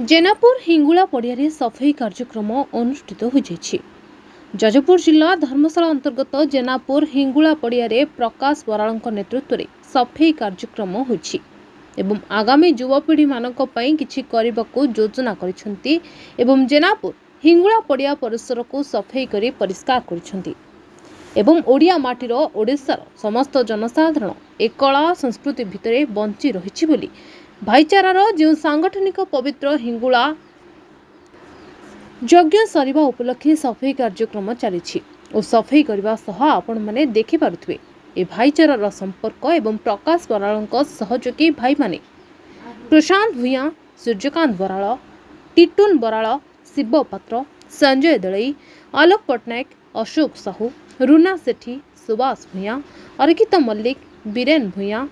जेनापुर हिंगुला पड़िया सफाई कार्यक्रम अनुष्ठित हो जजपुर जिला धर्मशाला अंतर्गत जेनापुर हिंगुला पड़िया प्रकाश बराल नेतृत्व में सफाई कार्यक्रम हो आगामी युवपीढ़ी मानक किछि करबाकू योजना करिसेंती एवं जेनापुर हिंगुला पड़िया परिसर को सफाई करी परिष्कार करिसेंती एवं ओडिया माटीर ओडिशार समस्त जनसाधारण ए कला संस्कृति भितरे बंची रहिछि बोली भाईचारार जो सांगठनिक पवित्र हिंगुला यज्ञ सरिबा उपलक्षे सफाई कार्यक्रम चली और सफाई करने सह आपण माने देखि पारुथबे ए भाईचारार संपर्क एवं प्रकाश बराल सहयोगी भाई माने प्रशांत भूया, सूर्यकांत बराल, टिटुन बराल, शिव पात्र, संजय दलई, आलोक पट्टनायक, अशोक साहू, रुना सेठी, सुभाष भूया, अर्किता मल्लिक, बीरेन भूया,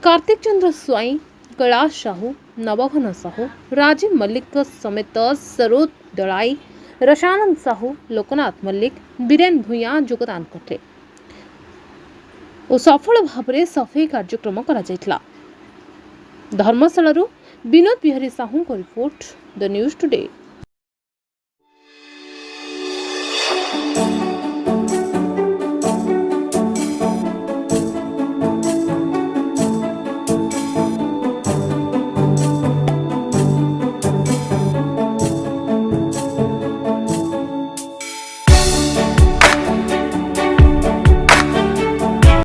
कार्तिक चंद्र स्वाई, कैलाश साहू, नवघन साहू, राजीव मल्लिक समेत सरोद दलाई, रशानंद साहू, लोकनाथ मल्लिक, बीरेन भूया योगदान करते और सफल भाव में सफाई कार्यक्रम करा जायतला। धर्मशाला विनोद बिहारी साहू को रिपोर्ट द न्यूज टुडे।